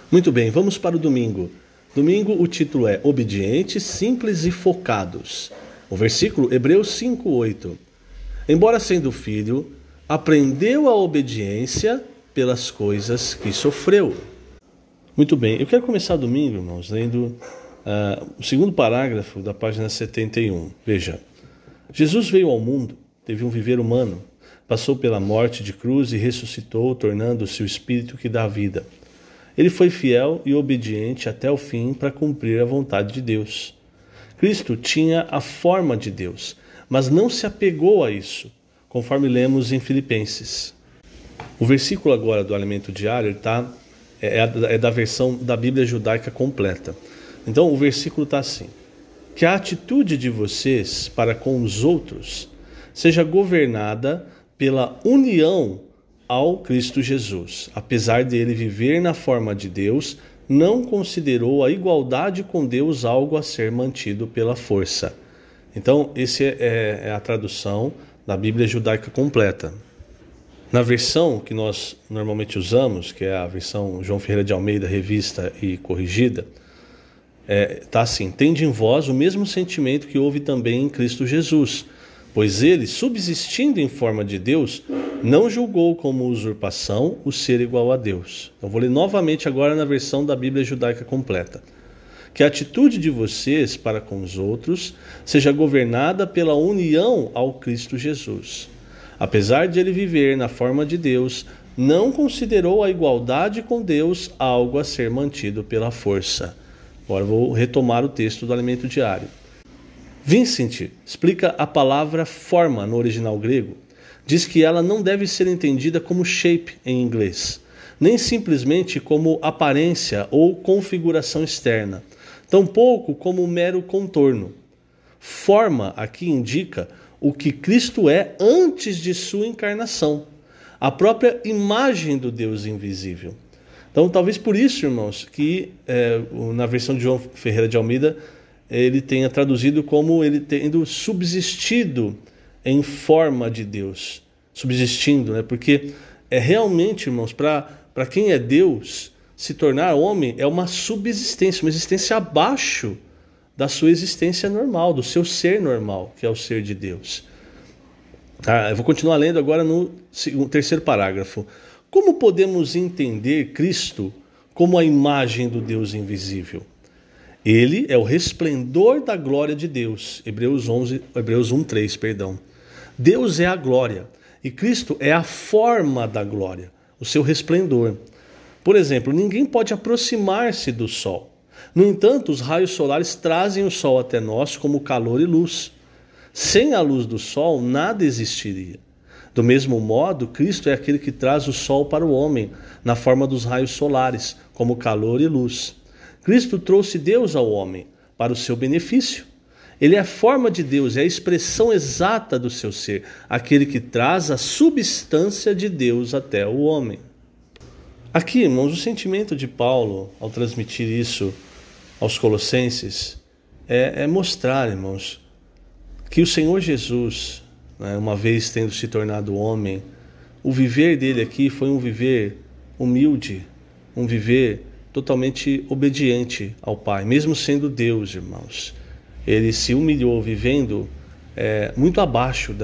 Muito bem, vamos para o domingo. Domingo, o título é Obedientes, Simples e Focados. O versículo, Hebreus 5:8. Embora sendo filho, aprendeu a obediência pelas coisas que sofreu. Muito bem, eu quero começar domingo, irmãos, lendo o segundo parágrafo da página 71. Veja, Jesus veio ao mundo, teve um viver humano, passou pela morte de cruz e ressuscitou, tornando-se o Espírito que dá vida. Ele foi fiel e obediente até o fim para cumprir a vontade de Deus. Cristo tinha a forma de Deus, mas não se apegou a isso, conforme lemos em Filipenses. O versículo agora do alimento diário é da versão da Bíblia judaica completa. Então o versículo está assim: que a atitude de vocês para com os outros seja governada pela união ao Cristo Jesus. Apesar de ele viver na forma de Deus, não considerou a igualdade com Deus algo a ser mantido pela força. Então, essa é a tradução da Bíblia judaica completa. Na versão que nós normalmente usamos, que é a versão João Ferreira de Almeida, revista e corrigida, está assim: tende em vós o mesmo sentimento que houve também em Cristo Jesus, pois ele, subsistindo em forma de Deus, não julgou como usurpação o ser igual a Deus. Eu vou ler novamente agora na versão da Bíblia judaica completa. Que a atitude de vocês para com os outros seja governada pela união ao Cristo Jesus. Apesar de ele viver na forma de Deus, não considerou a igualdade com Deus algo a ser mantido pela força. Agora vou retomar o texto do alimento diário. Vincent explica a palavra forma no original grego. Diz que ela não deve ser entendida como shape em inglês, nem simplesmente como aparência ou configuração externa, tampouco como mero contorno. Forma aqui indica o que Cristo é antes de sua encarnação, a própria imagem do Deus invisível. Então, talvez por isso, irmãos, que na versão de João Ferreira de Almeida, ele tenha traduzido como ele tendo subsistido em forma de Deus. Subsistindo, né? Porque realmente, irmãos, para quem é Deus, se tornar homem é uma subsistência, uma existência abaixo da sua existência normal, do seu ser normal, que é o ser de Deus. Eu vou continuar lendo agora no terceiro parágrafo. Como podemos entender Cristo como a imagem do Deus invisível? Ele é o resplendor da glória de Deus. Hebreus 1:3. Deus é a glória e Cristo é a forma da glória, o seu resplendor. Por exemplo, ninguém pode aproximar-se do sol. No entanto, os raios solares trazem o sol até nós como calor e luz. Sem a luz do sol, nada existiria. Do mesmo modo, Cristo é aquele que traz o sol para o homem, na forma dos raios solares, como calor e luz. Cristo trouxe Deus ao homem para o seu benefício. Ele é a forma de Deus, é a expressão exata do seu ser, aquele que traz a substância de Deus até o homem. Aqui, irmãos, o sentimento de Paulo, ao transmitir isso aos Colossenses, é mostrar, irmãos, que o Senhor Jesus, uma vez tendo se tornado homem, o viver dele aqui foi um viver humilde, um viver totalmente obediente ao Pai, mesmo sendo Deus, irmãos. Ele se humilhou vivendo muito abaixo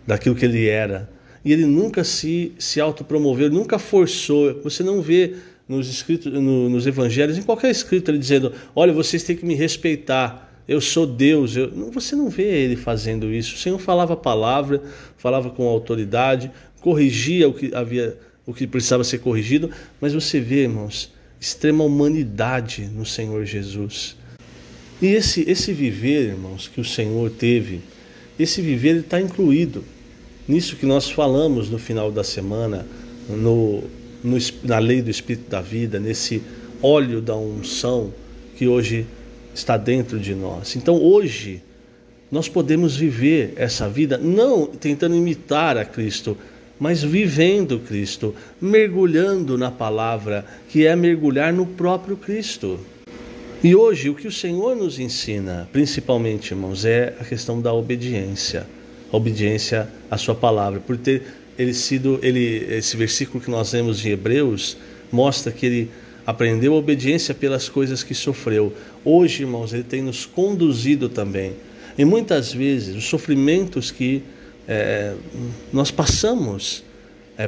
daquilo que ele era. E ele nunca se autopromoveu, nunca forçou. Você não vê nos evangelhos, em qualquer escrito, ele dizendo: olha, vocês têm que me respeitar, eu sou Deus. Você não vê ele fazendo isso. O Senhor falava a palavra, falava com autoridade, corrigia o que precisava ser corrigido, mas você vê, irmãos, extrema humanidade no Senhor Jesus. E esse viver, irmãos, que o Senhor teve, esse viver está incluído nisso que nós falamos no final da semana, na lei do Espírito da vida, nesse óleo da unção que hoje está dentro de nós. Então hoje nós podemos viver essa vida não tentando imitar a Cristo, mas vivendo Cristo, mergulhando na palavra, que é mergulhar no próprio Cristo. E hoje o que o Senhor nos ensina, principalmente, irmãos, é a questão da obediência. A obediência à sua palavra. Por ter esse versículo que nós lemos de Hebreus, mostra que ele aprendeu a obediência pelas coisas que sofreu. Hoje, irmãos, Ele tem nos conduzido também. E muitas vezes, os sofrimentos que nós passamos,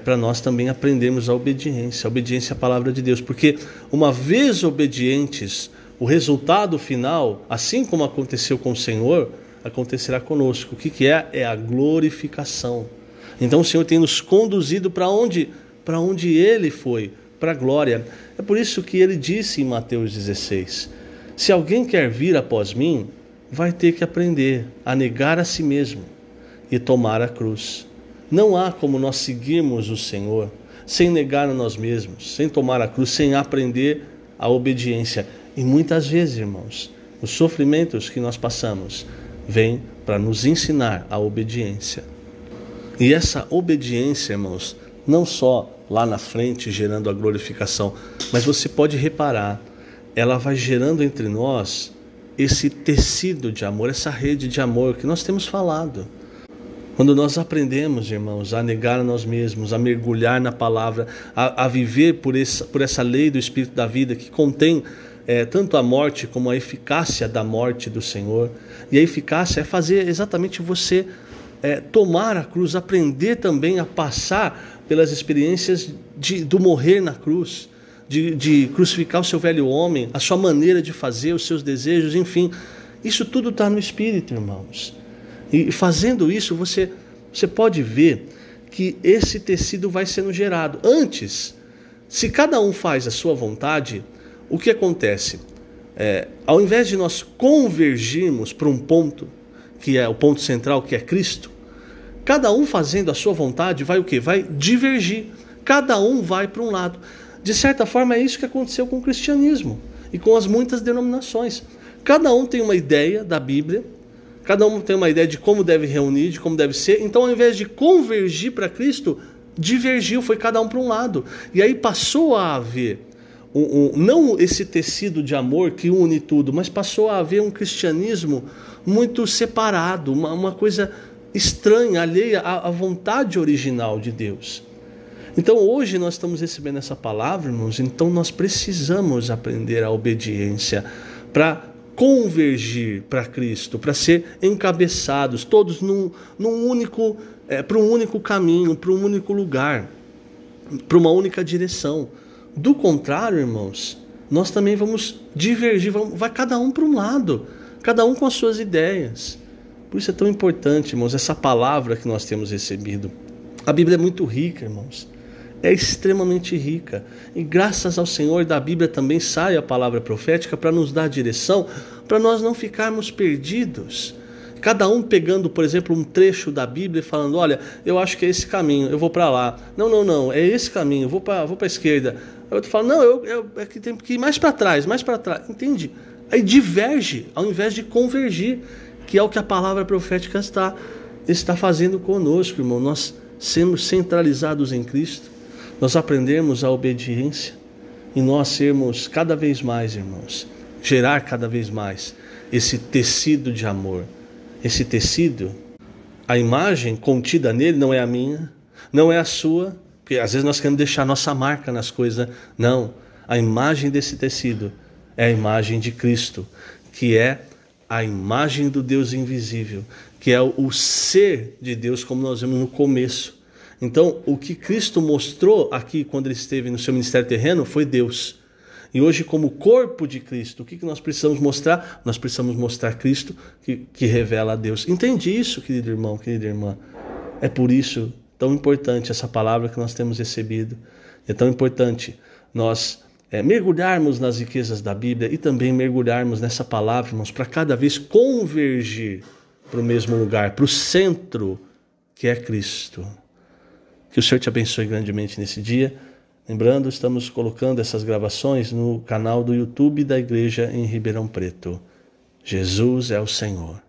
para nós também aprendermos a obediência à palavra de Deus. Porque uma vez obedientes, o resultado final, assim como aconteceu com o Senhor, acontecerá conosco. O que é? É a glorificação. Então o Senhor tem nos conduzido para onde? Para onde Ele foi, para a glória. É por isso que Ele disse em Mateus 16, se alguém quer vir após mim, vai ter que aprender a negar a si mesmo e tomar a cruz. Não há como nós seguirmos o Senhor sem negar a nós mesmos, sem tomar a cruz, sem aprender a obediência. E muitas vezes, irmãos, os sofrimentos que nós passamos vêm para nos ensinar a obediência. E essa obediência, irmãos, não só lá na frente gerando a glorificação, mas você pode reparar, ela vai gerando entre nós esse tecido de amor, essa rede de amor que nós temos falado. Quando nós aprendemos, irmãos, a negar a nós mesmos, a mergulhar na palavra, a viver por essa lei do Espírito da vida que contém tanto a morte como a eficácia da morte do Senhor. E a eficácia é fazer exatamente você tomar a cruz, aprender também a passar pelas experiências do morrer na cruz, de crucificar o seu velho homem, a sua maneira de fazer, os seus desejos, enfim. Isso tudo está no Espírito, irmãos. E fazendo isso, você pode ver que esse tecido vai sendo gerado. Antes, se cada um faz a sua vontade, o que acontece? Ao invés de nós convergirmos para um ponto, que é o ponto central, que é Cristo, cada um fazendo a sua vontade vai o quê? Vai divergir. Cada um vai para um lado. De certa forma, é isso que aconteceu com o cristianismo e com as muitas denominações. Cada um tem uma ideia da Bíblia, cada um tem uma ideia de como deve reunir, de como deve ser. Então, ao invés de convergir para Cristo, divergiu, foi cada um para um lado. E aí passou a haver, não esse tecido de amor que une tudo, mas passou a haver um cristianismo muito separado, uma coisa estranha, alheia à vontade original de Deus. Então, hoje nós estamos recebendo essa palavra, irmãos, então nós precisamos aprender a obediência para convergir para Cristo, para ser encabeçados, todos para um único caminho, para um único lugar, para uma única direção. Do contrário, irmãos, nós também vamos divergir, vai cada um para um lado, cada um com as suas ideias. Por isso é tão importante, irmãos, essa palavra que nós temos recebido. A Bíblia é muito rica, irmãos. É extremamente rica. E graças ao Senhor da Bíblia também sai a palavra profética para nos dar direção, para nós não ficarmos perdidos. Cada um pegando, por exemplo, um trecho da Bíblia e falando, olha, eu acho que é esse caminho, eu vou para lá. Não, é esse caminho, eu vou para a esquerda. Aí outro fala, não, é que tem que ir mais para trás. Entende? Aí diverge, ao invés de convergir, que é o que a palavra profética está fazendo conosco, irmão. Nós sermos centralizados em Cristo, nós aprendemos a obediência e nós sermos cada vez mais, irmãos, gerar cada vez mais esse tecido de amor. Esse tecido, a imagem contida nele não é a minha, não é a sua, porque às vezes nós queremos deixar nossa marca nas coisas. Não, a imagem desse tecido é a imagem de Cristo, que é a imagem do Deus invisível, que é o ser de Deus, como nós vimos no começo. Então, o que Cristo mostrou aqui quando ele esteve no seu ministério terreno foi Deus. E hoje, como corpo de Cristo, o que nós precisamos mostrar? Nós precisamos mostrar Cristo que revela a Deus. Entende isso, querido irmão, querida irmã? É por isso tão importante essa palavra que nós temos recebido. É tão importante nós mergulharmos nas riquezas da Bíblia e também mergulharmos nessa palavra, irmãos, para cada vez convergir para o mesmo lugar, para o centro que é Cristo. Que o Senhor te abençoe grandemente nesse dia. Lembrando, estamos colocando essas gravações no canal do YouTube da Igreja em Ribeirão Preto. Jesus é o Senhor.